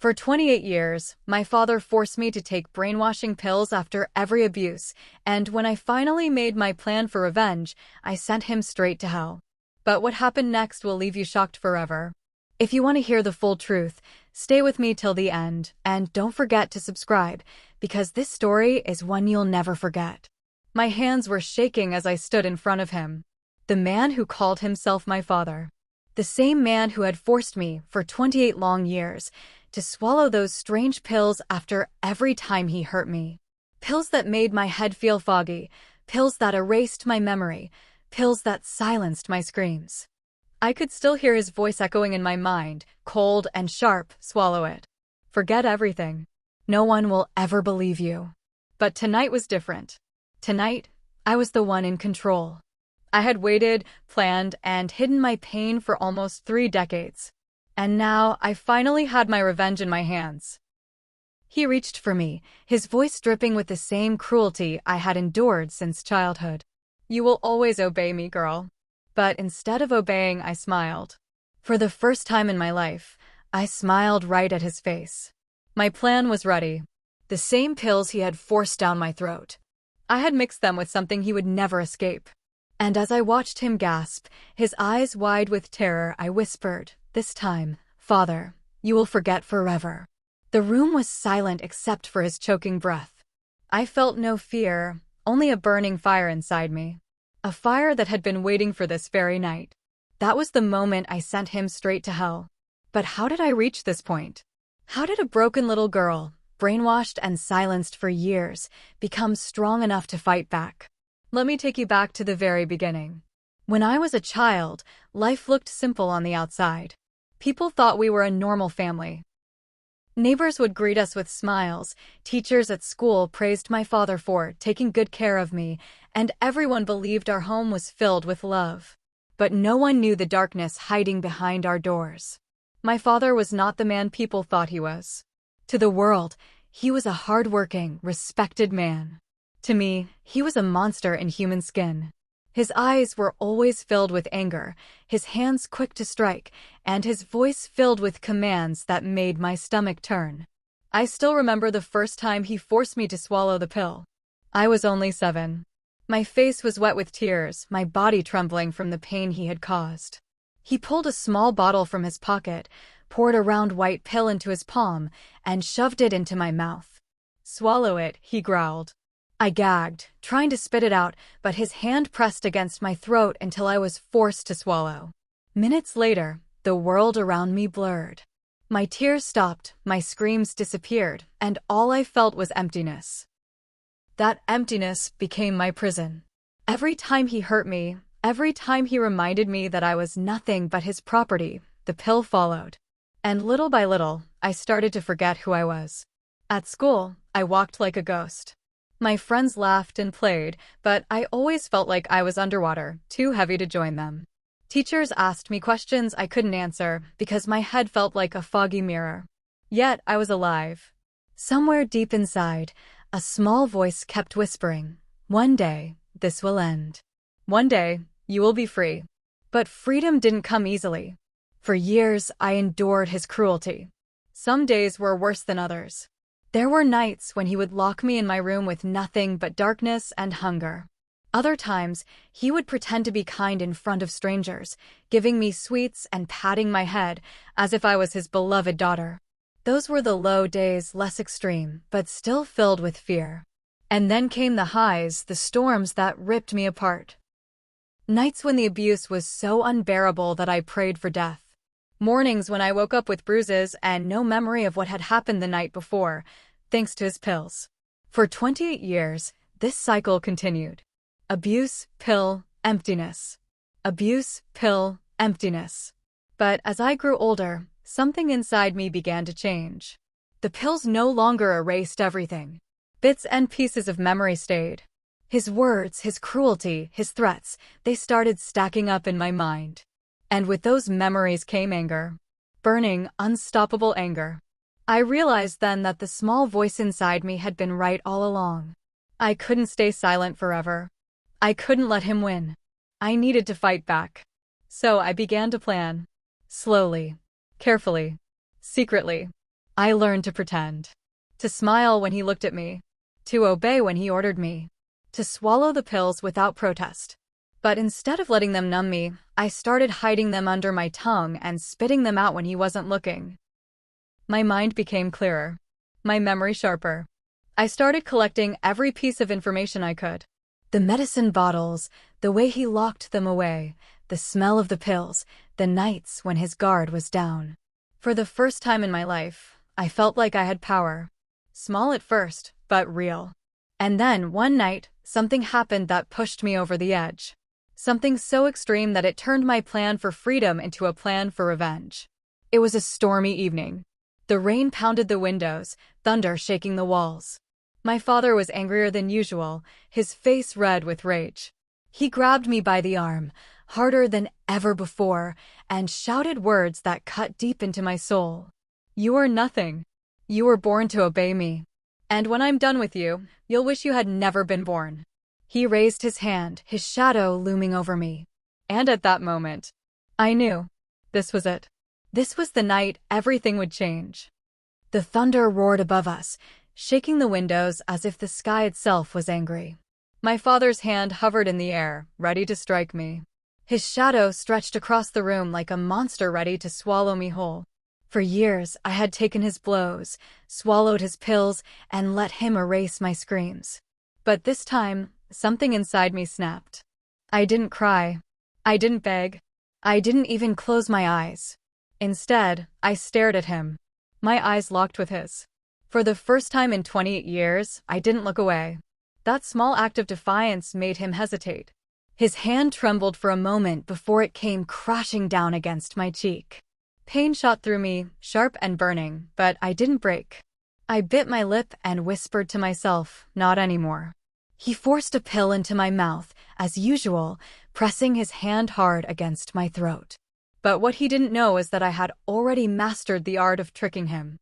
For 28 years, my father forced me to take brainwashing pills after every abuse, and when I finally made my plan for revenge, I sent him straight to hell. But what happened next will leave you shocked forever. If you want to hear the full truth, stay with me till the end, and don't forget to subscribe, because this story is one you'll never forget. My hands were shaking as I stood in front of him. The man who called himself my father. The same man who had forced me, for 28 long years, to swallow those strange pills after every time he hurt me. Pills that made my head feel foggy, pills that erased my memory, pills that silenced my screams. I could still hear his voice echoing in my mind, cold and sharp. Swallow it. Forget everything. No one will ever believe you. But tonight was different. Tonight, I was the one in control. I had waited, planned, and hidden my pain for almost 3 decades. And now, I finally had my revenge in my hands. He reached for me, his voice dripping with the same cruelty I had endured since childhood. "You will always obey me, girl." But instead of obeying, I smiled. For the first time in my life, I smiled right at his face. My plan was ready. The same pills he had forced down my throat. I had mixed them with something he would never escape. And as I watched him gasp, his eyes wide with terror, I whispered, "This time, Father, you will forget forever." The room was silent except for his choking breath. I felt no fear, only a burning fire inside me. A fire that had been waiting for this very night. That was the moment I sent him straight to hell. But how did I reach this point? How did a broken little girl, brainwashed and silenced for years, become strong enough to fight back? Let me take you back to the very beginning. When I was a child, life looked simple on the outside. People thought we were a normal family. Neighbors would greet us with smiles, teachers at school praised my father for taking good care of me, and everyone believed our home was filled with love. But no one knew the darkness hiding behind our doors. My father was not the man people thought he was. To the world, he was a hard-working, respected man. To me, he was a monster in human skin. His eyes were always filled with anger, his hands quick to strike, and his voice filled with commands that made my stomach turn. I still remember the first time he forced me to swallow the pill. I was only 7. My face was wet with tears, my body trembling from the pain he had caused. He pulled a small bottle from his pocket, poured a round white pill into his palm, and shoved it into my mouth. "Swallow it," he growled. I gagged, trying to spit it out, but his hand pressed against my throat until I was forced to swallow. Minutes later, the world around me blurred. My tears stopped, my screams disappeared, and all I felt was emptiness. That emptiness became my prison. Every time he hurt me, every time he reminded me that I was nothing but his property, the pill followed. And little by little, I started to forget who I was. At school, I walked like a ghost. My friends laughed and played, but I always felt like I was underwater, too heavy to join them. Teachers asked me questions I couldn't answer because my head felt like a foggy mirror. Yet I was alive. Somewhere deep inside, a small voice kept whispering, "One day, this will end. One day, you will be free." But freedom didn't come easily. For years, I endured his cruelty. Some days were worse than others. There were nights when he would lock me in my room with nothing but darkness and hunger. Other times, he would pretend to be kind in front of strangers, giving me sweets and patting my head as if I was his beloved daughter. Those were the low days, less extreme, but still filled with fear. And then came the highs, the storms that ripped me apart. Nights when the abuse was so unbearable that I prayed for death. Mornings when I woke up with bruises and no memory of what had happened the night before, thanks to his pills. For 28 years, this cycle continued. Abuse, pill, emptiness. Abuse, pill, emptiness. But as I grew older, something inside me began to change. The pills no longer erased everything. Bits and pieces of memory stayed. His words, his cruelty, his threats, they started stacking up in my mind. And with those memories came anger. Burning, unstoppable anger. I realized then that the small voice inside me had been right all along. I couldn't stay silent forever. I couldn't let him win. I needed to fight back. So I began to plan. Slowly. Carefully. Secretly. I learned to pretend. To smile when he looked at me. To obey when he ordered me. To swallow the pills without protest. But instead of letting them numb me, I started hiding them under my tongue and spitting them out when he wasn't looking. My mind became clearer. My memory sharper. I started collecting every piece of information I could. The medicine bottles, the way he locked them away, the smell of the pills, the nights when his guard was down. For the first time in my life, I felt like I had power. Small at first, but real. And then, one night, something happened that pushed me over the edge. Something so extreme that it turned my plan for freedom into a plan for revenge. It was a stormy evening. The rain pounded the windows, thunder shaking the walls. My father was angrier than usual, his face red with rage. He grabbed me by the arm, harder than ever before, and shouted words that cut deep into my soul. "You are nothing. You were born to obey me. And when I'm done with you, you'll wish you had never been born." He raised his hand, his shadow looming over me. And at that moment, I knew. This was it. This was the night everything would change. The thunder roared above us, shaking the windows as if the sky itself was angry. My father's hand hovered in the air, ready to strike me. His shadow stretched across the room like a monster ready to swallow me whole. For years, I had taken his blows, swallowed his pills, and let him erase my screams. But this time, something inside me snapped. I didn't cry. I didn't beg. I didn't even close my eyes. Instead, I stared at him. My eyes locked with his. For the first time in 28 years, I didn't look away. That small act of defiance made him hesitate. His hand trembled for a moment before it came crashing down against my cheek. Pain shot through me, sharp and burning, but I didn't break. I bit my lip and whispered to myself, "Not anymore." He forced a pill into my mouth, as usual, pressing his hand hard against my throat. But what he didn't know is that I had already mastered the art of tricking him.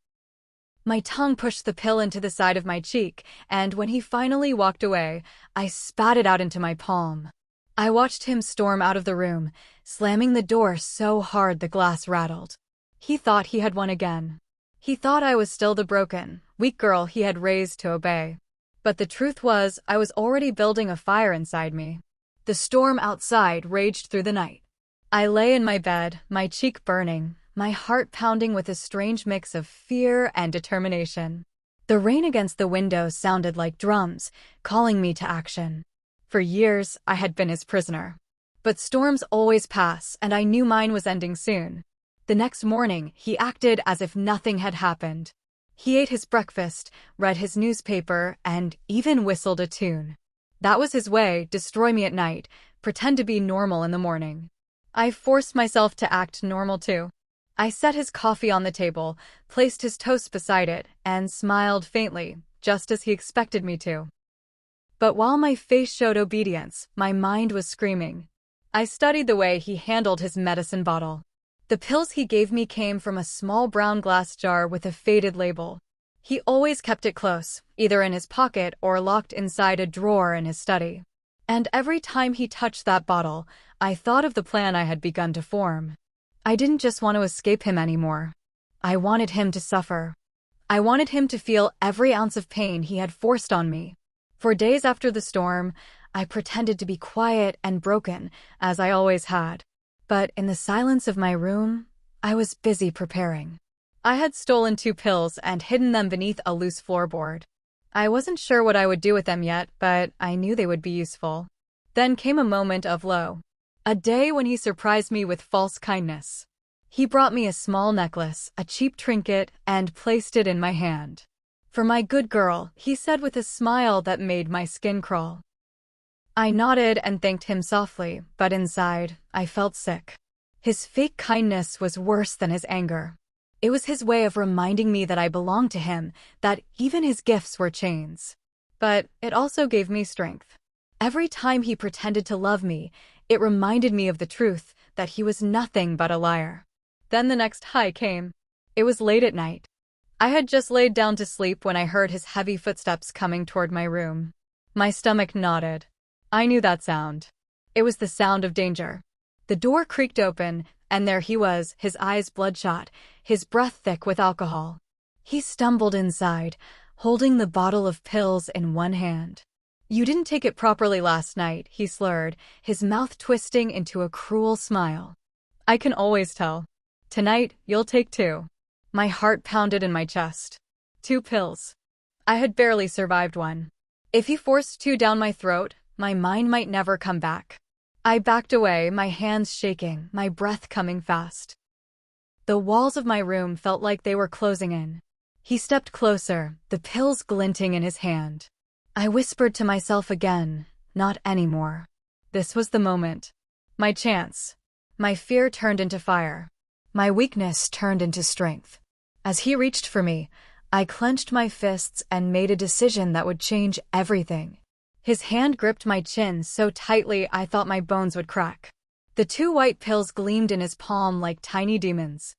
My tongue pushed the pill into the side of my cheek, and when he finally walked away, I spat it out into my palm. I watched him storm out of the room, slamming the door so hard the glass rattled. He thought he had won again. He thought I was still the broken, weak girl he had raised to obey. But the truth was, I was already building a fire inside me. The storm outside raged through the night. I lay in my bed, my cheek burning, my heart pounding with a strange mix of fear and determination. The rain against the window sounded like drums, calling me to action. For years, I had been his prisoner. But storms always pass, and I knew mine was ending soon. The next morning, he acted as if nothing had happened. He ate his breakfast, read his newspaper, and even whistled a tune. That was his way: destroy me at night, pretend to be normal in the morning. I forced myself to act normal too. I set his coffee on the table, placed his toast beside it, and smiled faintly, just as he expected me to. But while my face showed obedience, my mind was screaming. I studied the way he handled his medicine bottle. The pills he gave me came from a small brown glass jar with a faded label. He always kept it close, either in his pocket or locked inside a drawer in his study. And every time he touched that bottle, I thought of the plan I had begun to form. I didn't just want to escape him anymore. I wanted him to suffer. I wanted him to feel every ounce of pain he had forced on me. For days after the storm, I pretended to be quiet and broken, as I always had. But in the silence of my room, I was busy preparing. I had stolen 2 pills and hidden them beneath a loose floorboard. I wasn't sure what I would do with them yet, but I knew they would be useful. Then came a moment of low. A day when he surprised me with false kindness. He brought me a small necklace, a cheap trinket, and placed it in my hand. "For my good girl," he said with a smile that made my skin crawl. I nodded and thanked him softly, but inside, I felt sick. His fake kindness was worse than his anger. It was his way of reminding me that I belonged to him, that even his gifts were chains. But it also gave me strength. Every time he pretended to love me, it reminded me of the truth, that he was nothing but a liar. Then the next high came. It was late at night. I had just laid down to sleep when I heard his heavy footsteps coming toward my room. My stomach knotted. I knew that sound. It was the sound of danger. The door creaked open, and there he was, his eyes bloodshot, his breath thick with alcohol. He stumbled inside, holding the bottle of pills in one hand. "You didn't take it properly last night," he slurred, his mouth twisting into a cruel smile. "I can always tell. Tonight, you'll take 2. My heart pounded in my chest. 2 pills. I had barely survived 1. If he forced 2 down my throat, my mind might never come back. I backed away, my hands shaking, my breath coming fast. The walls of my room felt like they were closing in. He stepped closer, the pills glinting in his hand. I whispered to myself again, not anymore. This was the moment. My chance. My fear turned into fire. My weakness turned into strength. As he reached for me, I clenched my fists and made a decision that would change everything. His hand gripped my chin so tightly I thought my bones would crack. The 2 white pills gleamed in his palm like tiny demons.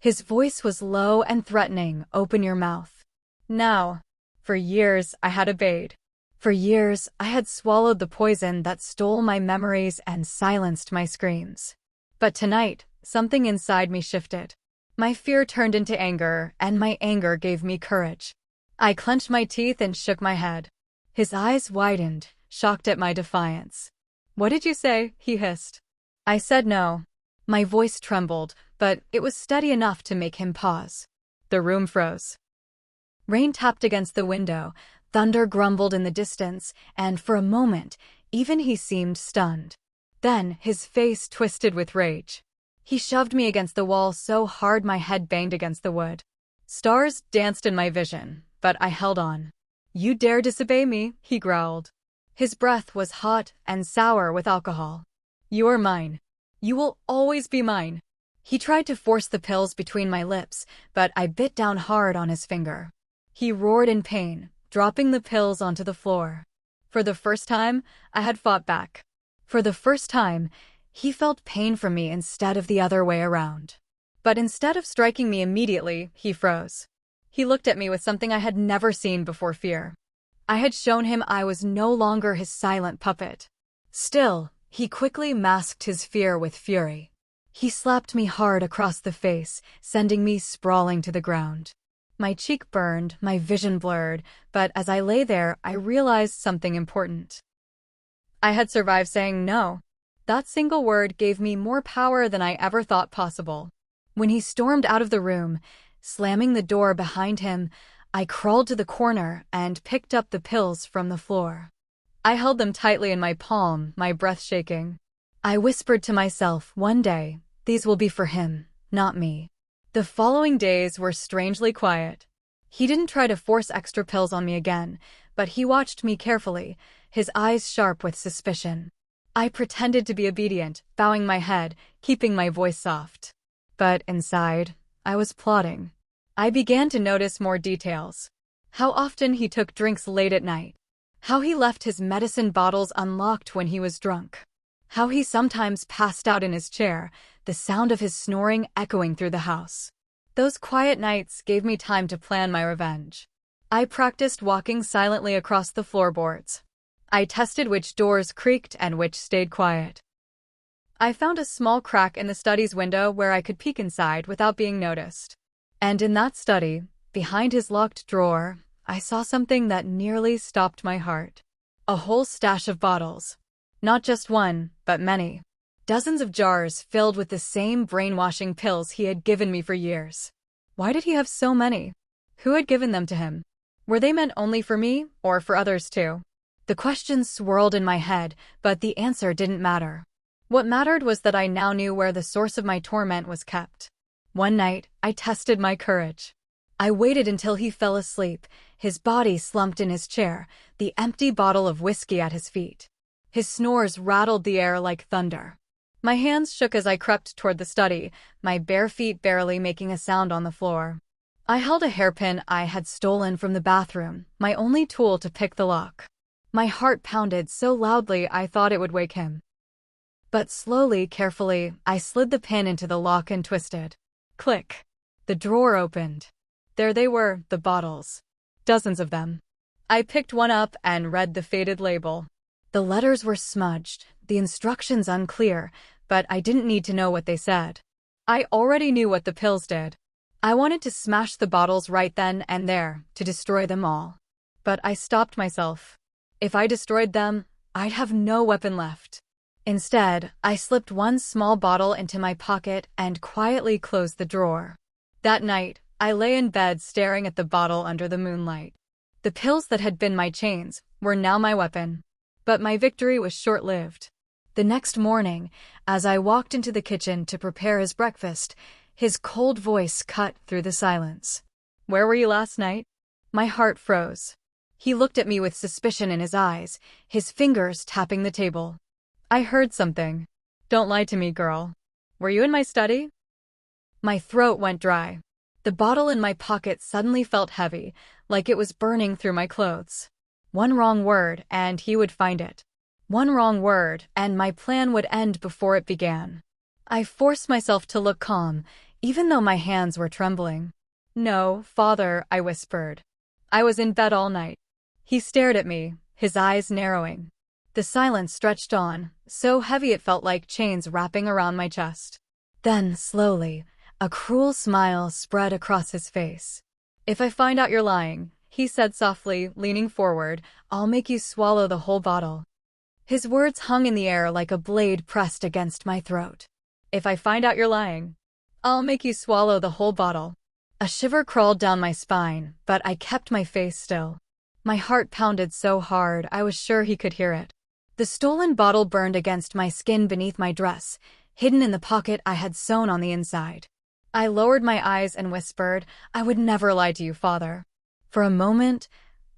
His voice was low and threatening. "Open your mouth. Now." For years, I had obeyed. For years, I had swallowed the poison that stole my memories and silenced my screams. But tonight, something inside me shifted. My fear turned into anger, and my anger gave me courage. I clenched my teeth and shook my head. His eyes widened, shocked at my defiance. "What did you say?" he hissed. I said no. My voice trembled, but it was steady enough to make him pause. The room froze. Rain tapped against the window, thunder grumbled in the distance, and for a moment, even he seemed stunned. Then his face twisted with rage. He shoved me against the wall so hard my head banged against the wood. Stars danced in my vision, but I held on. "You dare disobey me," he growled. His breath was hot and sour with alcohol. "You are mine. You will always be mine." He tried to force the pills between my lips, but I bit down hard on his finger. He roared in pain, dropping the pills onto the floor. For the first time, I had fought back. For the first time, he felt pain from me instead of the other way around. But instead of striking me immediately, he froze. He looked at me with something I had never seen before: fear. I had shown him I was no longer his silent puppet. Still, he quickly masked his fear with fury. He slapped me hard across the face, sending me sprawling to the ground. My cheek burned, my vision blurred, but as I lay there, I realized something important. I had survived saying no. That single word gave me more power than I ever thought possible. When he stormed out of the room, slamming the door behind him, I crawled to the corner and picked up the pills from the floor. I held them tightly in my palm, my breath shaking. I whispered to myself, one day, these will be for him, not me. The following days were strangely quiet. He didn't try to force extra pills on me again, but he watched me carefully, his eyes sharp with suspicion. I pretended to be obedient, bowing my head, keeping my voice soft. But inside, I was plotting. I began to notice more details. How often he took drinks late at night. How he left his medicine bottles unlocked when he was drunk. How he sometimes passed out in his chair, the sound of his snoring echoing through the house. Those quiet nights gave me time to plan my revenge. I practiced walking silently across the floorboards. I tested which doors creaked and which stayed quiet. I found a small crack in the study's window where I could peek inside without being noticed. And in that study, behind his locked drawer, I saw something that nearly stopped my heart. A whole stash of bottles. Not just one, but many. Dozens of jars filled with the same brainwashing pills he had given me for years. Why did he have so many? Who had given them to him? Were they meant only for me, or for others too? The questions swirled in my head, but the answer didn't matter. What mattered was that I now knew where the source of my torment was kept. One night, I tested my courage. I waited until he fell asleep, his body slumped in his chair, the empty bottle of whiskey at his feet. His snores rattled the air like thunder. My hands shook as I crept toward the study, my bare feet barely making a sound on the floor. I held a hairpin I had stolen from the bathroom, my only tool to pick the lock. My heart pounded so loudly I thought it would wake him. But slowly, carefully, I slid the pin into the lock and twisted. Click. The drawer opened. There they were, the bottles. Dozens of them. I picked one up and read the faded label. The letters were smudged, the instructions unclear, but I didn't need to know what they said. I already knew what the pills did. I wanted to smash the bottles right then and there, to destroy them all. But I stopped myself. If I destroyed them, I'd have no weapon left. Instead, I slipped one small bottle into my pocket and quietly closed the drawer. That night, I lay in bed staring at the bottle under the moonlight. The pills that had been my chains were now my weapon. But my victory was short-lived. The next morning, as I walked into the kitchen to prepare his breakfast, his cold voice cut through the silence. "Where were you last night?" My heart froze. He looked at me with suspicion in his eyes, his fingers tapping the table. "I heard something. Don't lie to me, girl. Were you in my study?" My throat went dry. The bottle in my pocket suddenly felt heavy, like it was burning through my clothes. One wrong word, and he would find it. One wrong word, and my plan would end before it began. I forced myself to look calm, even though my hands were trembling. "No, Father," I whispered. "I was in bed all night." He stared at me, his eyes narrowing. The silence stretched on, so heavy it felt like chains wrapping around my chest. Then, slowly, a cruel smile spread across his face. "If I find out you're lying," he said softly, leaning forward, "I'll make you swallow the whole bottle." His words hung in the air like a blade pressed against my throat. "If I find out you're lying, I'll make you swallow the whole bottle." A shiver crawled down my spine, but I kept my face still. My heart pounded so hard I was sure he could hear it. The stolen bottle burned against my skin beneath my dress, hidden in the pocket I had sewn on the inside. I lowered my eyes and whispered, "I would never lie to you, Father." For a moment,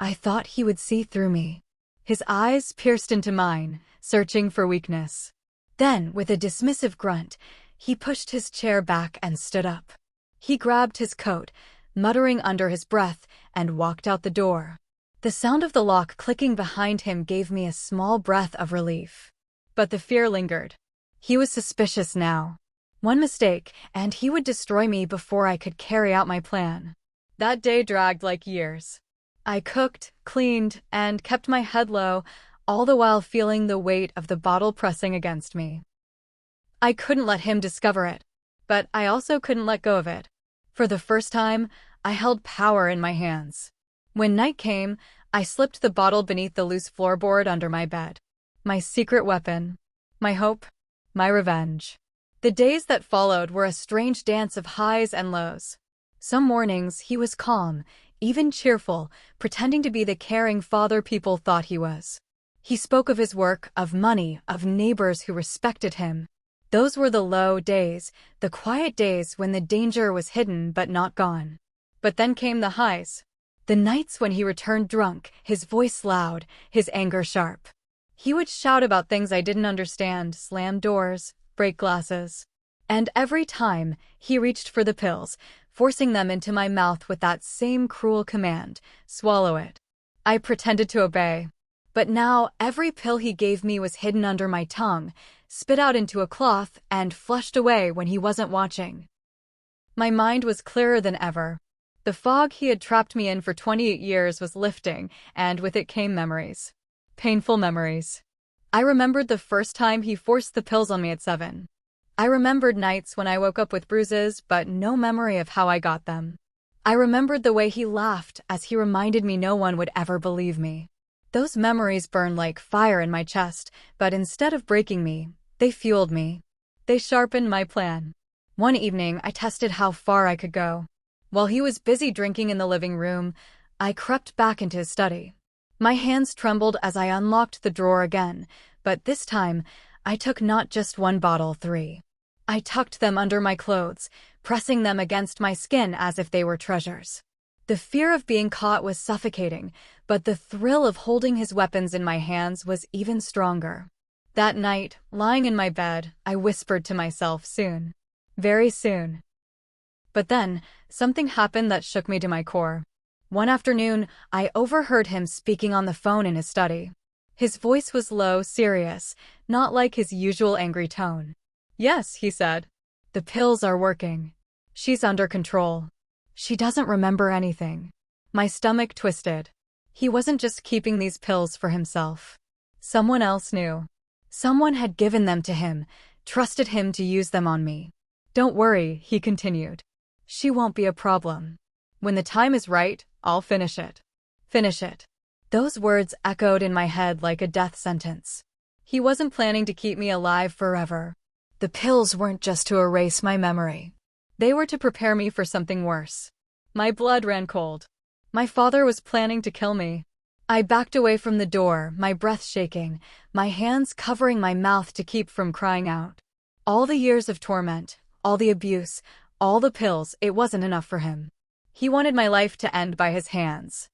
I thought he would see through me. His eyes pierced into mine, searching for weakness. Then, with a dismissive grunt, he pushed his chair back and stood up. He grabbed his coat, muttering under his breath, and walked out the door. The sound of the lock clicking behind him gave me a small breath of relief. But the fear lingered. He was suspicious now. One mistake, and he would destroy me before I could carry out my plan. That day dragged like years. I cooked, cleaned, and kept my head low, all the while feeling the weight of the bottle pressing against me. I couldn't let him discover it, but I also couldn't let go of it. For the first time, I held power in my hands. When night came, I slipped the bottle beneath the loose floorboard under my bed. My secret weapon. My hope. My revenge. The days that followed were a strange dance of highs and lows. Some mornings he was calm, even cheerful, pretending to be the caring father people thought he was. He spoke of his work, of money, of neighbors who respected him. Those were the low days, the quiet days when the danger was hidden but not gone. But then came the highs. The nights when he returned drunk, his voice loud, his anger sharp. He would shout about things I didn't understand, slam doors, break glasses. And every time, he reached for the pills, forcing them into my mouth with that same cruel command, "Swallow it." I pretended to obey. But now, every pill he gave me was hidden under my tongue, spit out into a cloth, and flushed away when he wasn't watching. My mind was clearer than ever. The fog he had trapped me in for 28 years was lifting, and with it came memories. Painful memories. I remembered the first time he forced the pills on me at 7. I remembered nights when I woke up with bruises, but no memory of how I got them. I remembered the way he laughed as he reminded me no one would ever believe me. Those memories burned like fire in my chest, but instead of breaking me, they fueled me. They sharpened my plan. One evening, I tested how far I could go. While he was busy drinking in the living room, I crept back into his study. My hands trembled as I unlocked the drawer again, but this time, I took not just one bottle, 3. I tucked them under my clothes, pressing them against my skin as if they were treasures. The fear of being caught was suffocating, but the thrill of holding his weapons in my hands was even stronger. That night, lying in my bed, I whispered to myself, soon. Very soon. But then, something happened that shook me to my core. One afternoon, I overheard him speaking on the phone in his study. His voice was low, serious, not like his usual angry tone. "Yes," he said. "The pills are working. She's under control. She doesn't remember anything." My stomach twisted. He wasn't just keeping these pills for himself. Someone else knew. Someone had given them to him, trusted him to use them on me. "Don't worry," he continued. She won't be a problem. When the time is right, I'll finish it. Finish it. Those words echoed in my head like a death sentence. He wasn't planning to keep me alive forever. The pills weren't just to erase my memory. They were to prepare me for something worse. My blood ran cold. My father was planning to kill me. I backed away from the door, my breath shaking, my hands covering my mouth to keep from crying out. All the years of torment, all the abuse, all the pills, it wasn't enough for him. He wanted my life to end by his hands.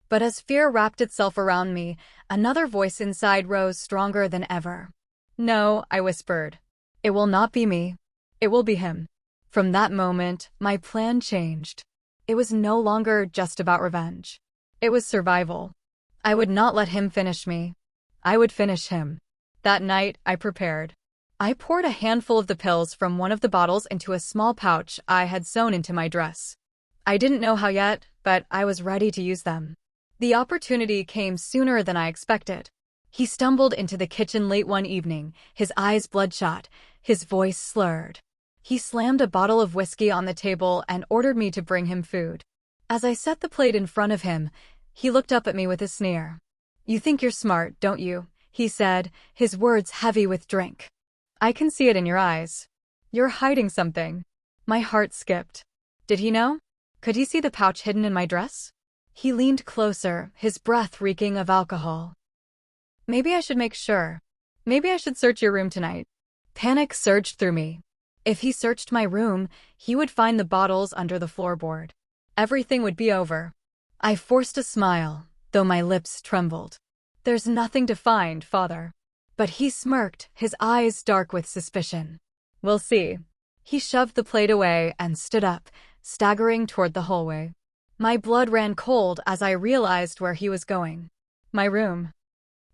But as fear wrapped itself around me, another voice inside rose stronger than ever. No, I whispered. It will not be me. It will be him. From that moment, my plan changed. It was no longer just about revenge. It was survival. I would not let him finish me. I would finish him. That night, I prepared. I poured a handful of the pills from one of the bottles into a small pouch I had sewn into my dress. I didn't know how yet, but I was ready to use them. The opportunity came sooner than I expected. He stumbled into the kitchen late one evening, his eyes bloodshot, his voice slurred. He slammed a bottle of whiskey on the table and ordered me to bring him food. As I set the plate in front of him, he looked up at me with a sneer. "You think you're smart, don't you?" he said, his words heavy with drink. "I can see it in your eyes. You're hiding something." My heart skipped. Did he know? Could he see the pouch hidden in my dress? He leaned closer, his breath reeking of alcohol. "Maybe I should make sure. Maybe I should search your room tonight." Panic surged through me. If he searched my room, he would find the bottles under the floorboard. Everything would be over. I forced a smile, though my lips trembled. "There's nothing to find, Father." But he smirked, his eyes dark with suspicion. "We'll see." He shoved the plate away and stood up, staggering toward the hallway. My blood ran cold as I realized where he was going. My room.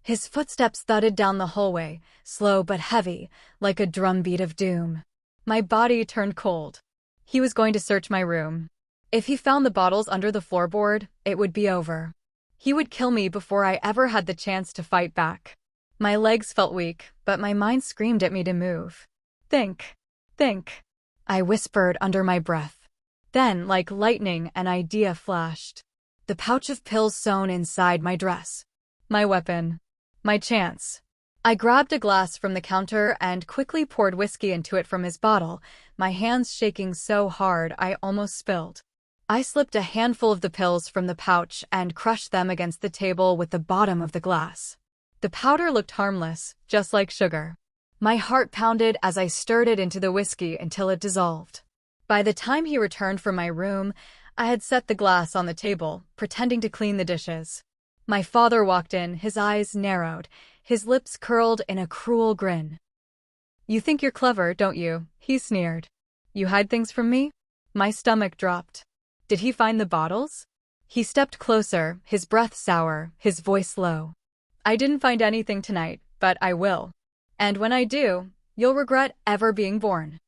His footsteps thudded down the hallway, slow but heavy, like a drumbeat of doom. My body turned cold. He was going to search my room. If he found the bottles under the floorboard, it would be over. He would kill me before I ever had the chance to fight back. My legs felt weak, but my mind screamed at me to move. Think. Think. I whispered under my breath. Then, like lightning, an idea flashed. The pouch of pills sewn inside my dress. My weapon. My chance. I grabbed a glass from the counter and quickly poured whiskey into it from his bottle, my hands shaking so hard I almost spilled. I slipped a handful of the pills from the pouch and crushed them against the table with the bottom of the glass. The powder looked harmless, just like sugar. My heart pounded as I stirred it into the whiskey until it dissolved. By the time he returned from my room, I had set the glass on the table, pretending to clean the dishes. My father walked in, his eyes narrowed, his lips curled in a cruel grin. "You think you're clever, don't you?" he sneered. "You hide things from me?" My stomach dropped. Did he find the bottles? He stepped closer, his breath sour, his voice low. "I didn't find anything tonight, but I will. And when I do, you'll regret ever being born."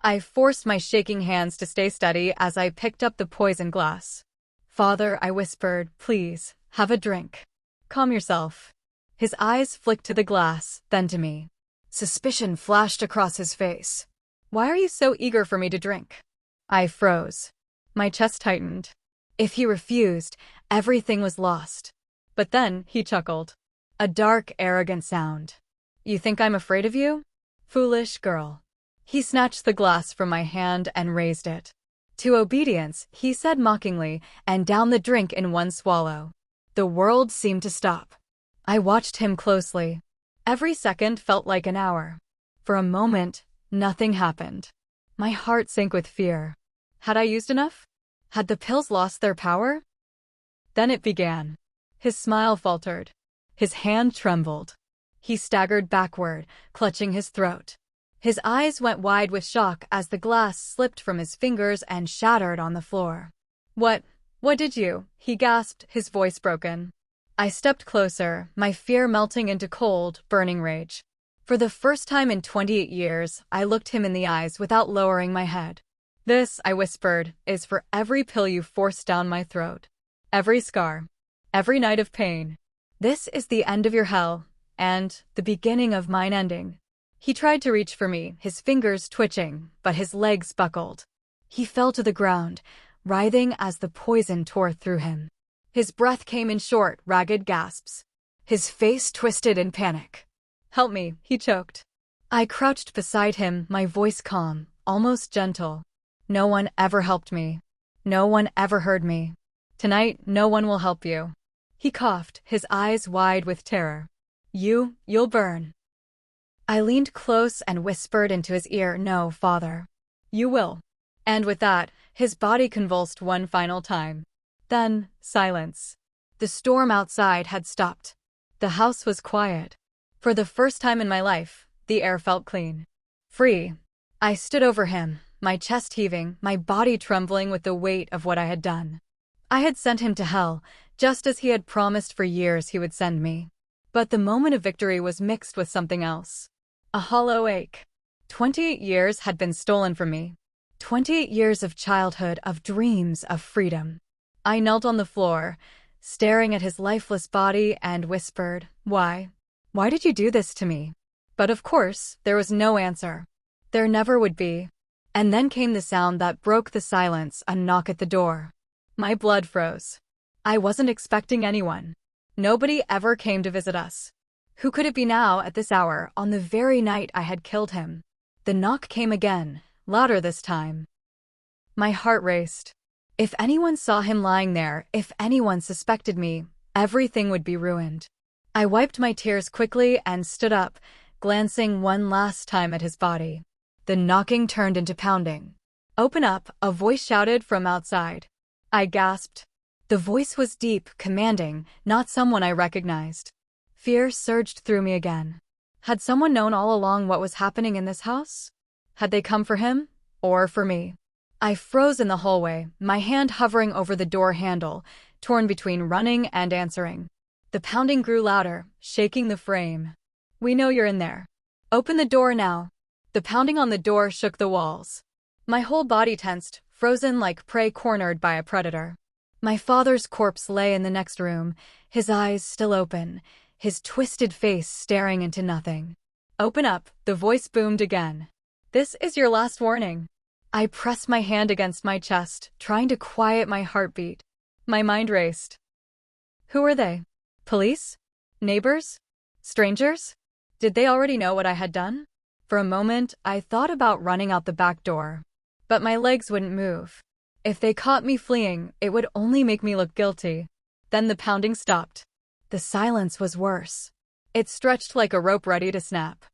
I forced my shaking hands to stay steady as I picked up the poison glass. "Father," I whispered, "please, have a drink. Calm yourself." His eyes flicked to the glass, then to me. Suspicion flashed across his face. "Why are you so eager for me to drink?" I froze. My chest tightened. If he refused, everything was lost. But then he chuckled. A dark, arrogant sound. "You think I'm afraid of you? Foolish girl." He snatched the glass from my hand and raised it. "To obedience," he said mockingly, and downed the drink in one swallow. The world seemed to stop. I watched him closely. Every second felt like an hour. For a moment, nothing happened. My heart sank with fear. Had I used enough? Had the pills lost their power? Then it began. His smile faltered. His hand trembled. He staggered backward, clutching his throat. His eyes went wide with shock as the glass slipped from his fingers and shattered on the floor. What did you?" he gasped, his voice broken. I stepped closer, my fear melting into cold, burning rage. For the first time in 28 years, I looked him in the eyes without lowering my head. "This," I whispered, "is for every pill you forced down my throat. Every scar. Every night of pain. This is the end of your hell, and the beginning of mine ending." He tried to reach for me, his fingers twitching, but his legs buckled. He fell to the ground, writhing as the poison tore through him. His breath came in short, ragged gasps. His face twisted in panic. "Help me," he choked. I crouched beside him, my voice calm, almost gentle. "No one ever helped me. No one ever heard me. Tonight, no one will help you." He coughed, his eyes wide with terror. You'll burn." I leaned close and whispered into his ear, "No, Father. You will." And with that, his body convulsed one final time. Then, silence. The storm outside had stopped. The house was quiet. For the first time in my life, the air felt clean. Free. I stood over him, my chest heaving, my body trembling with the weight of what I had done. I had sent him to hell, just as he had promised for years he would send me. But the moment of victory was mixed with something else. A hollow ache. 28 years had been stolen from me. 28 years of childhood, of dreams, of freedom. I knelt on the floor, staring at his lifeless body, and whispered, "Why? Why did you do this to me?" But of course, there was no answer. There never would be. And then came the sound that broke the silence, a knock at the door. My blood froze. I wasn't expecting anyone. Nobody ever came to visit us. Who could it be now at this hour, on the very night I had killed him? The knock came again, louder this time. My heart raced. If anyone saw him lying there, if anyone suspected me, everything would be ruined. I wiped my tears quickly and stood up, glancing one last time at his body. The knocking turned into pounding. "Open up," a voice shouted from outside. I gasped. The voice was deep, commanding, not someone I recognized. Fear surged through me again. Had someone known all along what was happening in this house? Had they come for him? Or for me? I froze in the hallway, my hand hovering over the door handle, torn between running and answering. The pounding grew louder, shaking the frame. "We know you're in there. Open the door now." The pounding on the door shook the walls. My whole body tensed, frozen like prey cornered by a predator. My father's corpse lay in the next room, his eyes still open, his twisted face staring into nothing. "Open up," the voice boomed again. "This is your last warning." I pressed my hand against my chest, trying to quiet my heartbeat. My mind raced. Who were they? Police? Neighbors? Strangers? Did they already know what I had done? For a moment, I thought about running out the back door. But my legs wouldn't move. If they caught me fleeing, it would only make me look guilty. Then the pounding stopped. The silence was worse. It stretched like a rope ready to snap.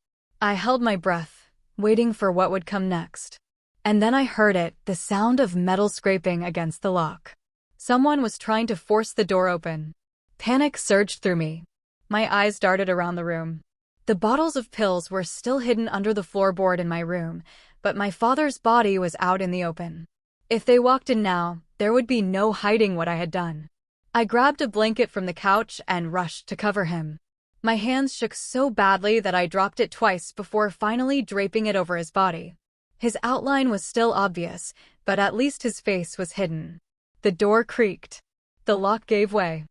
I held my breath, waiting for what would come next. And then I heard it, the sound of metal scraping against the lock. Someone was trying to force the door open. Panic surged through me. My eyes darted around the room. The bottles of pills were still hidden under the floorboard in my room, but my father's body was out in the open. If they walked in now, there would be no hiding what I had done. I grabbed a blanket from the couch and rushed to cover him. My hands shook so badly that I dropped it twice before finally draping it over his body. His outline was still obvious, but at least his face was hidden. The door creaked. The lock gave way.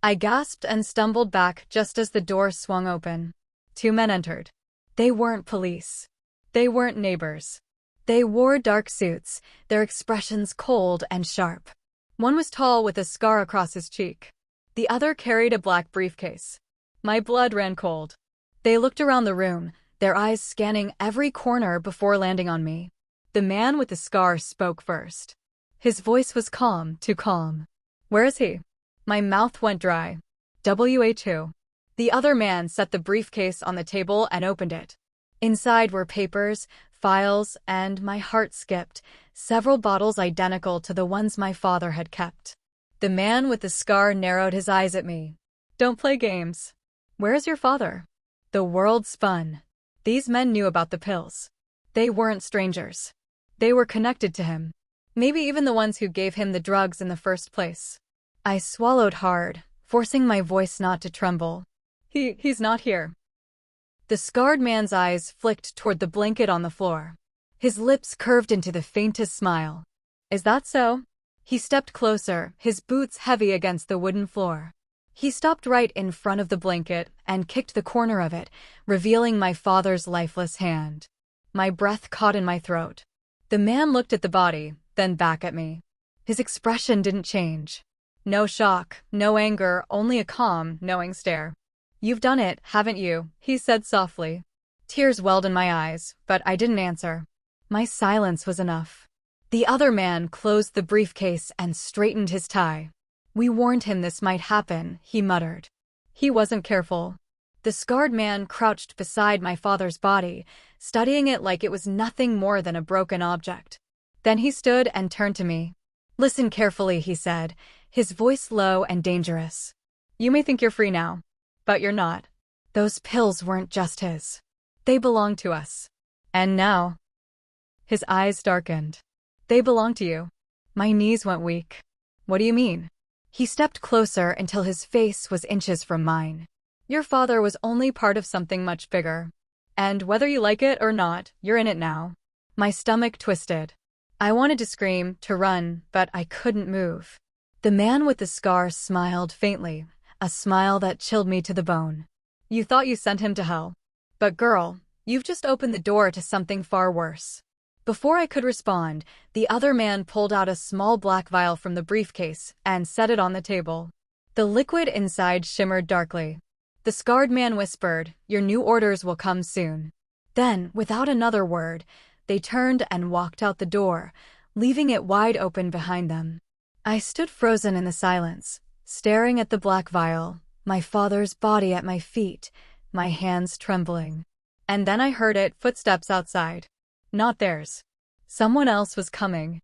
I gasped and stumbled back just as the door swung open. 2 men entered. They weren't police. They weren't neighbors. They wore dark suits, their expressions cold and sharp. One was tall with a scar across his cheek. The other carried a black briefcase. My blood ran cold. They looked around the room, their eyes scanning every corner before landing on me. The man with the scar spoke first. His voice was calm, too calm. "Where is he?" My mouth went dry. "Who?" The other man set the briefcase on the table and opened it. Inside were papers, files, and my heart skipped, several bottles identical to the ones my father had kept. The man with the scar narrowed his eyes at me. "Don't play games. Where is your father?" The world spun. These men knew about the pills. They weren't strangers. They were connected to him. Maybe even the ones who gave him the drugs in the first place. I swallowed hard, forcing my voice not to tremble. He's not here." The scarred man's eyes flicked toward the blanket on the floor. His lips curved into the faintest smile. "Is that so?" He stepped closer, his boots heavy against the wooden floor. He stopped right in front of the blanket and kicked the corner of it, revealing my father's lifeless hand. My breath caught in my throat. The man looked at the body, then back at me. His expression didn't change. No shock, no anger, only a calm, knowing stare. "You've done it, haven't you?" he said softly. Tears welled in my eyes, but I didn't answer. My silence was enough. The other man closed the briefcase and straightened his tie. "We warned him this might happen," he muttered. He wasn't careful. The scarred man crouched beside my father's body, studying it like it was nothing more than a broken object. Then he stood and turned to me. "Listen carefully," he said, his voice low and dangerous. "You may think you're free now, but you're not. Those pills weren't just his. They belong to us. And now—" His eyes darkened. "They belong to you." My knees went weak. "What do you mean?" He stepped closer until his face was inches from mine. "Your father was only part of something much bigger. And whether you like it or not, you're in it now." My stomach twisted. I wanted to scream, to run, but I couldn't move. The man with the scar smiled faintly, a smile that chilled me to the bone. "You thought you sent him to hell. But girl, you've just opened the door to something far worse." Before I could respond, the other man pulled out a small black vial from the briefcase and set it on the table. The liquid inside shimmered darkly. The scarred man whispered, "Your new orders will come soon." Then, without another word, they turned and walked out the door, leaving it wide open behind them. I stood frozen in the silence, staring at the black vial, my father's body at my feet, my hands trembling. And then I heard it, footsteps outside. Not theirs. Someone else was coming.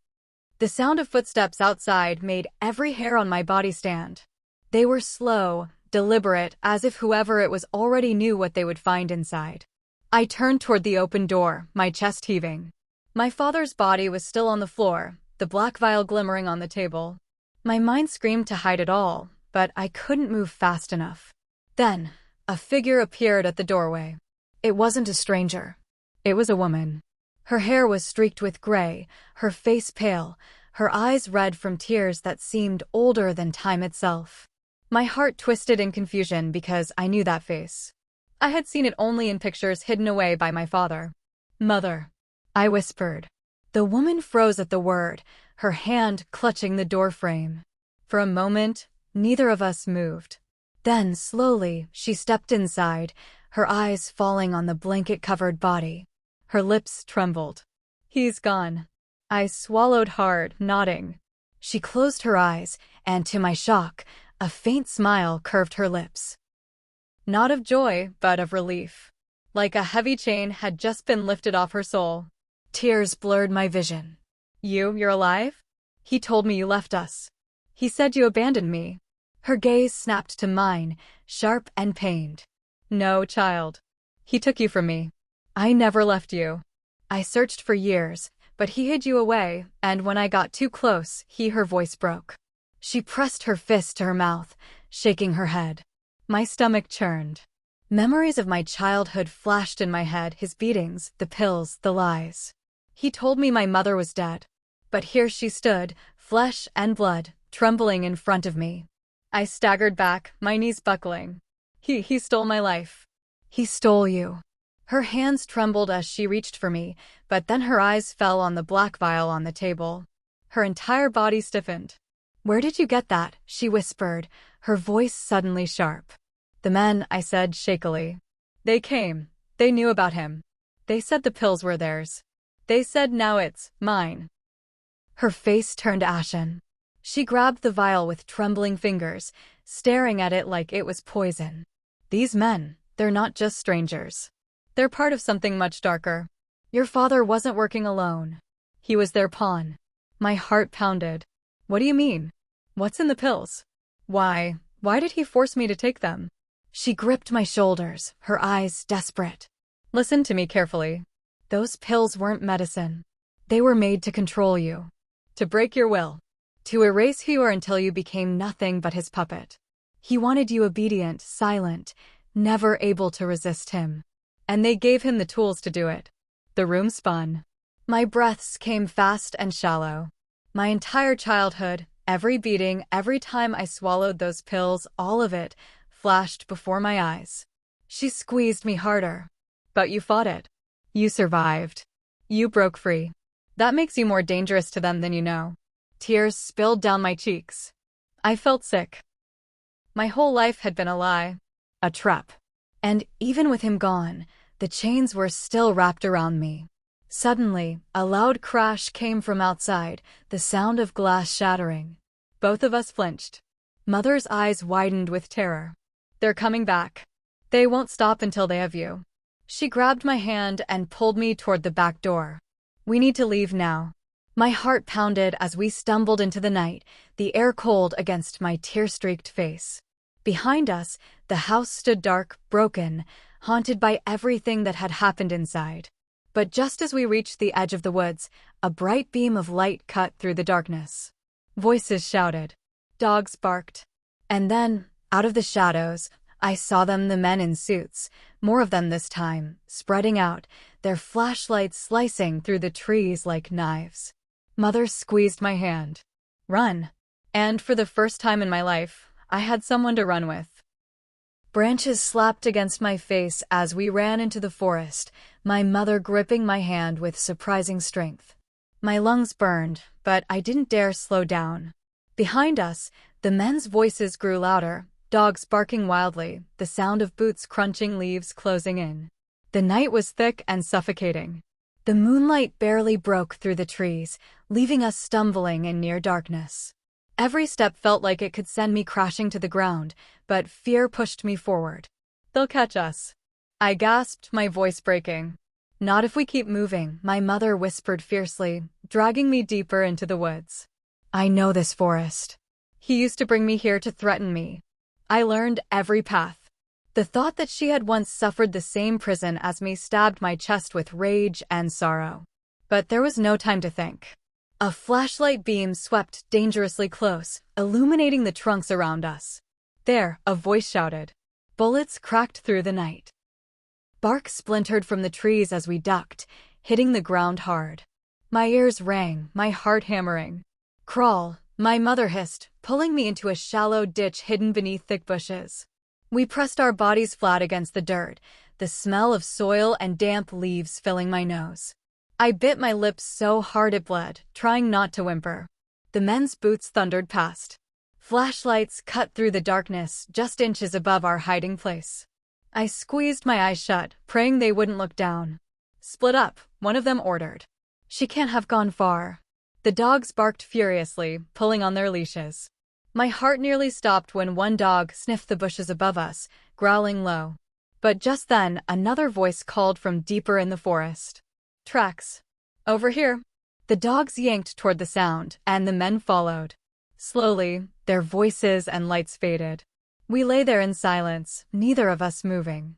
The sound of footsteps outside made every hair on my body stand. They were slow, deliberate, as if whoever it was already knew what they would find inside. I turned toward the open door, my chest heaving. My father's body was still on the floor, the black vial glimmering on the table. My mind screamed to hide it all, but I couldn't move fast enough. Then, a figure appeared at the doorway. It wasn't a stranger. It was a woman. Her hair was streaked with gray, her face pale, her eyes red from tears that seemed older than time itself. My heart twisted in confusion because I knew that face. I had seen it only in pictures hidden away by my father. "Mother," I whispered. The woman froze at the word, her hand clutching the doorframe. For a moment, neither of us moved. Then, slowly, she stepped inside, her eyes falling on the blanket-covered body. Her lips trembled. "He's gone." I swallowed hard, nodding. She closed her eyes, and to my shock, a faint smile curved her lips. Not of joy, but of relief. Like a heavy chain had just been lifted off her soul. Tears blurred my vision. You're alive?" "He told me you left us. He said you abandoned me." Her gaze snapped to mine, sharp and pained. "No, child. He took you from me. I never left you. I searched for years, but he hid you away, and when I got too close, her voice broke." She pressed her fist to her mouth, shaking her head. My stomach churned. Memories of my childhood flashed in my head, his beatings, the pills, the lies. He told me my mother was dead. But here she stood, flesh and blood, trembling in front of me. I staggered back, my knees buckling. He stole my life. He stole you." Her hands trembled as she reached for me, but then her eyes fell on the black vial on the table. Her entire body stiffened. "Where did you get that?" she whispered, her voice suddenly sharp. "The men," I said shakily. "They came. They knew about him. They said the pills were theirs. They said now it's mine." Her face turned ashen. She grabbed the vial with trembling fingers, staring at it like it was poison. "These men, they're not just strangers. They're part of something much darker. Your father wasn't working alone. He was their pawn." My heart pounded. "What do you mean? What's in the pills? Why did he force me to take them?" She gripped my shoulders, her eyes desperate. "Listen to me carefully. Those pills weren't medicine. They were made to control you. To break your will. To erase who you were until you became nothing but his puppet. He wanted you obedient, silent, never able to resist him. And they gave him the tools to do it." The room spun. My breaths came fast and shallow. My entire childhood, every beating, every time I swallowed those pills, all of it, flashed before my eyes. She squeezed me harder. "But you fought it. You survived. You broke free. That makes you more dangerous to them than you know. Tears spilled down my cheeks. I felt sick. My whole life had been a lie. A trap. And even with him gone, the chains were still wrapped around me. Suddenly, a loud crash came from outside, the sound of glass shattering. Both of us flinched. Mother's eyes widened with terror. They're coming back. They won't stop until they have you. She grabbed my hand and pulled me toward the back door. We need to leave now. My heart pounded as we stumbled into the night, the air cold against my tear-streaked face. Behind us, the house stood dark, broken, haunted by everything that had happened inside. But just as we reached the edge of the woods, a bright beam of light cut through the darkness. Voices shouted. Dogs barked. And then, out of the shadows, I saw them, the men in suits, more of them this time, spreading out, their flashlights slicing through the trees like knives. Mother squeezed my hand. Run. And for the first time in my life, I had someone to run with. Branches slapped against my face as we ran into the forest, my mother gripping my hand with surprising strength. My lungs burned, but I didn't dare slow down. Behind us, the men's voices grew louder, dogs barking wildly, the sound of boots crunching leaves closing in. The night was thick and suffocating. The moonlight barely broke through the trees, leaving us stumbling in near darkness. Every step felt like it could send me crashing to the ground, but fear pushed me forward. They'll catch us. I gasped, my voice breaking. Not if we keep moving, my mother whispered fiercely, dragging me deeper into the woods. I know this forest. He used to bring me here to threaten me. I learned every path. The thought that she had once suffered the same prison as me stabbed my chest with rage and sorrow. But there was no time to think. A flashlight beam swept dangerously close, illuminating the trunks around us. There, a voice shouted. Bullets cracked through the night. Bark splintered from the trees as we ducked, hitting the ground hard. My ears rang, my heart hammering. Crawl, my mother hissed, pulling me into a shallow ditch hidden beneath thick bushes. We pressed our bodies flat against the dirt, the smell of soil and damp leaves filling my nose. I bit my lips so hard it bled, trying not to whimper. The men's boots thundered past. Flashlights cut through the darkness just inches above our hiding place. I squeezed my eyes shut, praying they wouldn't look down. Split up, one of them ordered. She can't have gone far. The dogs barked furiously, pulling on their leashes. My heart nearly stopped when one dog sniffed the bushes above us, growling low. But just then, another voice called from deeper in the forest. Tracks. Over here. The dogs yanked toward the sound, and the men followed. Slowly, their voices and lights faded. We lay there in silence, neither of us moving.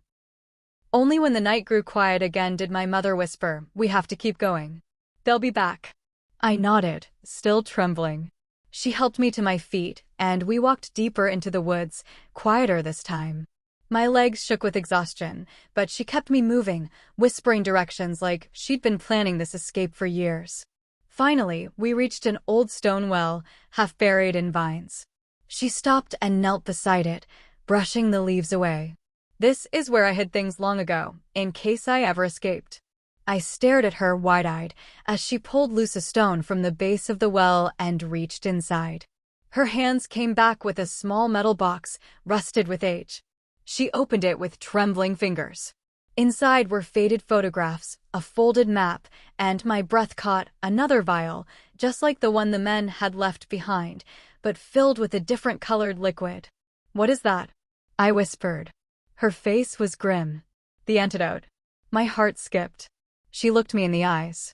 Only when the night grew quiet again did my mother whisper, "We have to keep going. They'll be back." I nodded, still trembling. She helped me to my feet, and we walked deeper into the woods, quieter this time. My legs shook with exhaustion, but she kept me moving, whispering directions like she'd been planning this escape for years. Finally, we reached an old stone well, half buried in vines. She stopped and knelt beside it, brushing the leaves away. This is where I hid things long ago, in case I ever escaped. I stared at her wide-eyed as she pulled loose a stone from the base of the well and reached inside. Her hands came back with a small metal box, rusted with age. She opened it with trembling fingers. Inside were faded photographs, a folded map, and my breath caught another vial, just like the one the men had left behind, but filled with a different colored liquid. "What is that?" I whispered. Her face was grim. "The antidote." My heart skipped. She looked me in the eyes.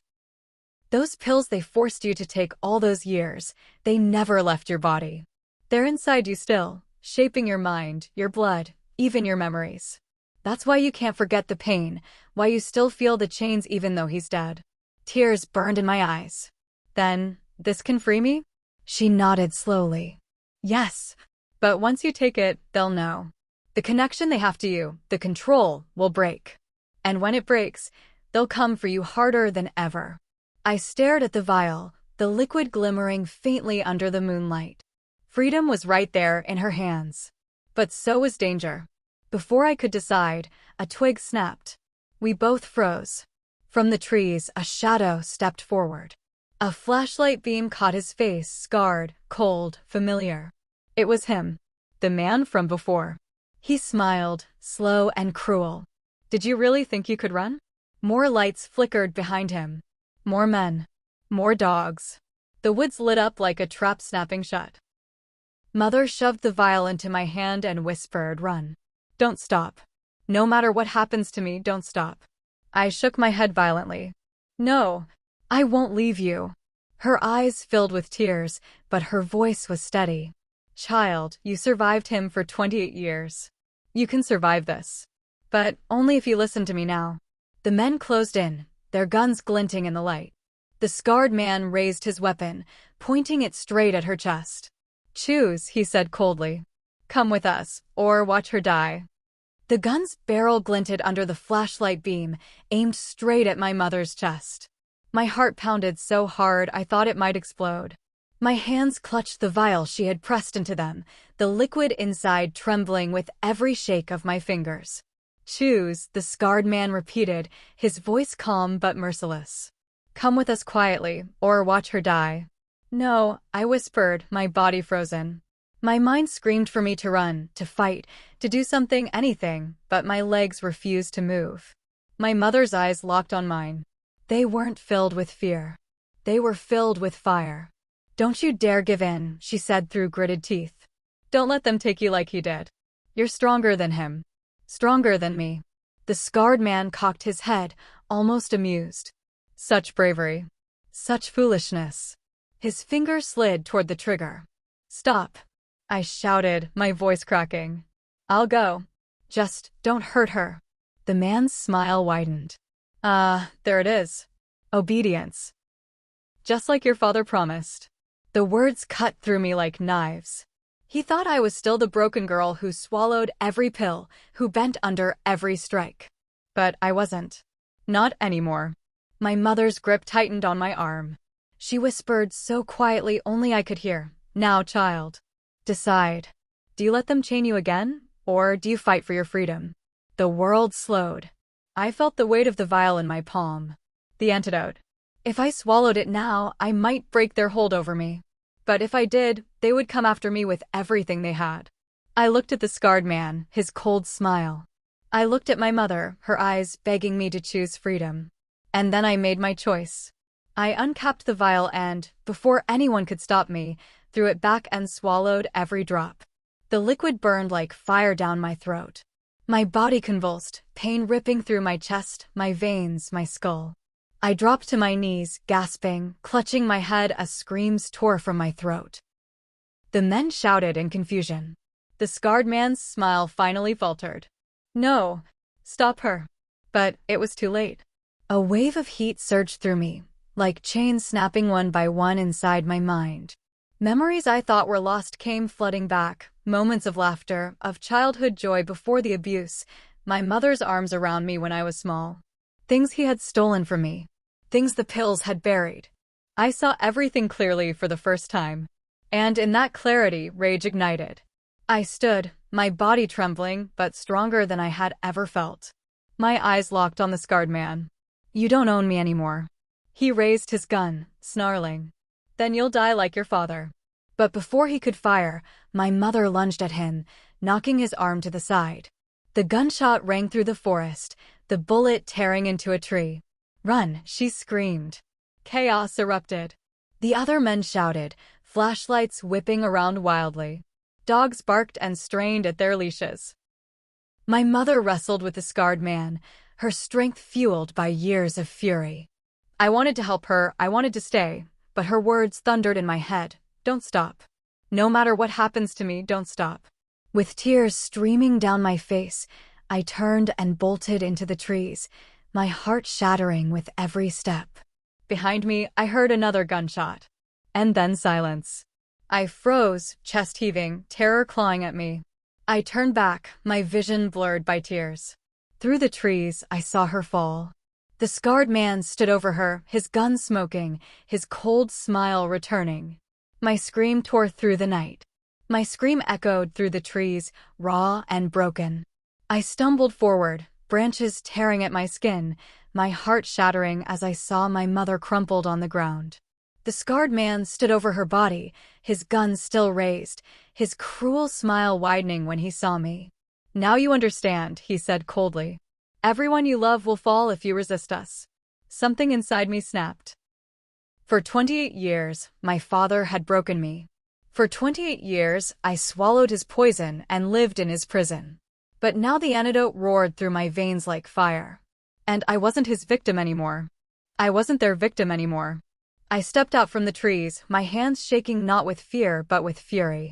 "Those pills they forced you to take all those years, they never left your body. They're inside you still, shaping your mind, your blood, even your memories. That's why you can't forget the pain, why you still feel the chains even though he's dead." Tears burned in my eyes. "Then, this can free me?" She nodded slowly. "Yes. But once you take it, they'll know. The connection they have to you, the control, will break. And when it breaks, they'll come for you harder than ever." I stared at the vial, the liquid glimmering faintly under the moonlight. Freedom was right there in her hands. But so was danger. Before I could decide, a twig snapped. We both froze. From the trees, a shadow stepped forward. A flashlight beam caught his face, scarred, cold, familiar. It was him, the man from before. He smiled, slow and cruel. Did you really think you could run? More lights flickered behind him. More men. More dogs. The woods lit up like a trap snapping shut. Mother shoved the vial into my hand and whispered, "Run. Don't stop. No matter what happens to me, don't stop." I shook my head violently. "No, I won't leave you." Her eyes filled with tears, but her voice was steady. "Child, you survived him for 28 years. You can survive this. But only if you listen to me now." The men closed in, their guns glinting in the light. The scarred man raised his weapon, pointing it straight at her chest. "Choose," he said coldly. "Come with us, or watch her die." The gun's barrel glinted under the flashlight beam, aimed straight at my mother's chest. My heart pounded so hard I thought it might explode. My hands clutched the vial she had pressed into them, the liquid inside trembling with every shake of my fingers. "Choose," the scarred man repeated, his voice calm but merciless. "Come with us quietly, or watch her die." "No," I whispered, my body frozen. My mind screamed for me to run, to fight, to do something, anything, but my legs refused to move. My mother's eyes locked on mine. They weren't filled with fear. They were filled with fire. "Don't you dare give in," she said through gritted teeth. "Don't let them take you like he did. You're stronger than him. Stronger than me." The scarred man cocked his head, almost amused. Such bravery. Such foolishness. His finger slid toward the trigger. "Stop," I shouted, my voice cracking. "I'll go. Just don't hurt her." The man's smile widened. There it is. Obedience. Just like your father promised." The words cut through me like knives. He thought I was still the broken girl who swallowed every pill, who bent under every strike. But I wasn't. Not anymore. My mother's grip tightened on my arm. She whispered so quietly only I could hear, "Now, child. Decide. Do you let them chain you again, or do you fight for your freedom?" The world slowed. I felt the weight of the vial in my palm. The antidote. If I swallowed it now, I might break their hold over me. But if I did, they would come after me with everything they had. I looked at the scarred man, his cold smile. I looked at my mother, her eyes begging me to choose freedom. And then I made my choice. I uncapped the vial and, before anyone could stop me, threw it back and swallowed every drop. The liquid burned like fire down my throat. My body convulsed, pain ripping through my chest, my veins, my skull. I dropped to my knees, gasping, clutching my head as screams tore from my throat. The men shouted in confusion. The scarred man's smile finally faltered. "No, stop her." But it was too late. A wave of heat surged through me, like chains snapping one by one inside my mind. Memories I thought were lost came flooding back, moments of laughter, of childhood joy before the abuse, my mother's arms around me when I was small. Things he had stolen from me. Things the pills had buried. I saw everything clearly for the first time. And in that clarity, rage ignited. I stood, my body trembling, but stronger than I had ever felt. My eyes locked on the scarred man. "You don't own me anymore." He raised his gun, snarling. "Then you'll die like your father." But before he could fire, my mother lunged at him, knocking his arm to the side. The gunshot rang through the forest, the bullet tearing into a tree. "Run," she screamed. Chaos erupted. The other men shouted, flashlights whipping around wildly. Dogs barked and strained at their leashes. My mother wrestled with the scarred man, her strength fueled by years of fury. I wanted to help her, I wanted to stay, but her words thundered in my head. "Don't stop. No matter what happens to me, don't stop." With tears streaming down my face, I turned and bolted into the trees, my heart shattering with every step. Behind me, I heard another gunshot. And then silence. I froze, chest heaving, terror clawing at me. I turned back, my vision blurred by tears. Through the trees, I saw her fall. The scarred man stood over her, his gun smoking, his cold smile returning. My scream tore through the night. My scream echoed through the trees, raw and broken. I stumbled forward, branches tearing at my skin, my heart shattering as I saw my mother crumpled on the ground. The scarred man stood over her body, his gun still raised, his cruel smile widening when he saw me. "Now you understand," he said coldly. "Everyone you love will fall if you resist us." Something inside me snapped. For 28 years, my father had broken me. For 28 years, I swallowed his poison and lived in his prison. But now the antidote roared through my veins like fire. And I wasn't his victim anymore. I wasn't their victim anymore. I stepped out from the trees, my hands shaking not with fear but with fury.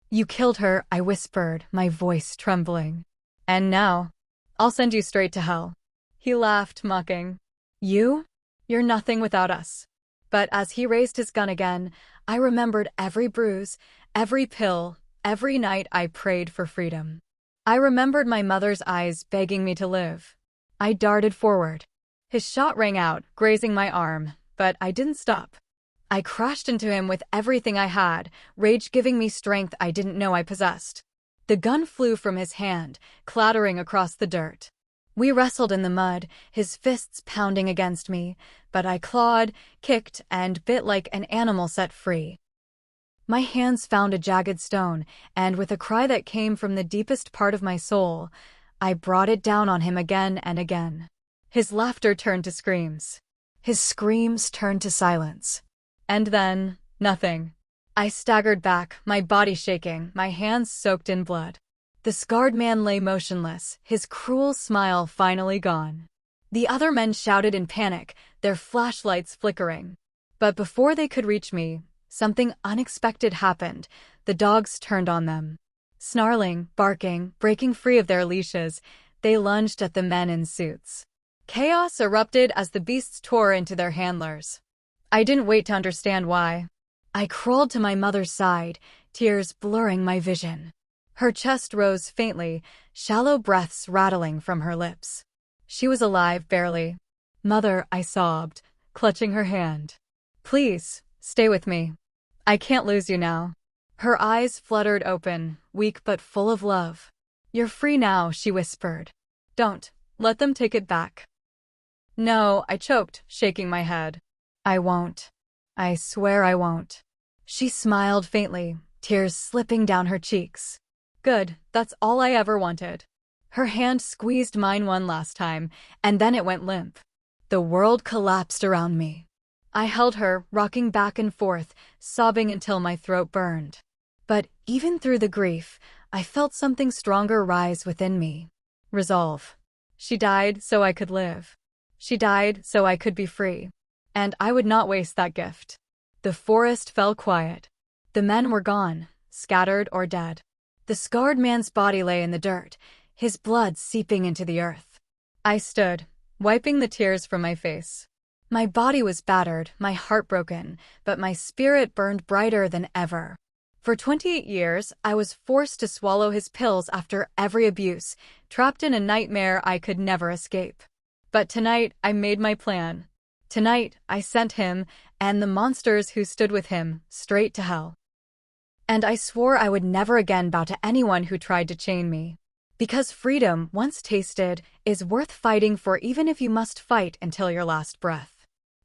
"You killed her," I whispered, my voice trembling. "And now, I'll send you straight to hell." He laughed, mocking. "You? You're nothing without us." But as he raised his gun again, I remembered every bruise, every pill, every night I prayed for freedom. I remembered my mother's eyes begging me to live. I darted forward. His shot rang out, grazing my arm, but I didn't stop. I crashed into him with everything I had, rage giving me strength I didn't know I possessed. The gun flew from his hand, clattering across the dirt. We wrestled in the mud, his fists pounding against me, but I clawed, kicked, and bit like an animal set free. My hands found a jagged stone, and with a cry that came from the deepest part of my soul, I brought it down on him again and again. His laughter turned to screams. His screams turned to silence. And then, nothing. I staggered back, my body shaking, my hands soaked in blood. The scarred man lay motionless, his cruel smile finally gone. The other men shouted in panic, their flashlights flickering. But before they could reach me, something unexpected happened. The dogs turned on them. Snarling, barking, breaking free of their leashes, they lunged at the men in suits. Chaos erupted as the beasts tore into their handlers. I didn't wait to understand why. I crawled to my mother's side, tears blurring my vision. Her chest rose faintly, shallow breaths rattling from her lips. She was alive, barely. "Mother," I sobbed, clutching her hand. "Please, stay with me. I can't lose you now." Her eyes fluttered open, weak but full of love. "You're free now," she whispered. "Don't let them take it back." "No," I choked, shaking my head. "I won't. I swear I won't." She smiled faintly, tears slipping down her cheeks. "Good, that's all I ever wanted." Her hand squeezed mine one last time, and then it went limp. The world collapsed around me. I held her, rocking back and forth, sobbing until my throat burned. But even through the grief, I felt something stronger rise within me. Resolve. She died so I could live. She died so I could be free. And I would not waste that gift. The forest fell quiet. The men were gone, scattered or dead. The scarred man's body lay in the dirt, his blood seeping into the earth. I stood, wiping the tears from my face. My body was battered, my heart broken, but my spirit burned brighter than ever. For 28 years, I was forced to swallow his pills after every abuse, trapped in a nightmare I could never escape. But tonight, I made my plan. Tonight, I sent him, and the monsters who stood with him, straight to hell. And I swore I would never again bow to anyone who tried to chain me. Because freedom, once tasted, is worth fighting for even if you must fight until your last breath.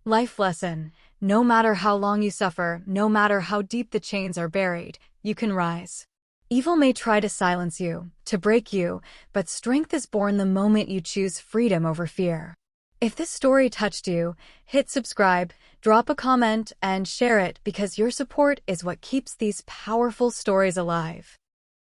Life lesson: no matter how long you suffer, no matter how deep the chains are buried, you can rise. Evil may try to silence you, to break you, but strength is born the moment you choose freedom over fear. If this story touched you, hit subscribe, drop a comment, and share it because your support is what keeps these powerful stories alive.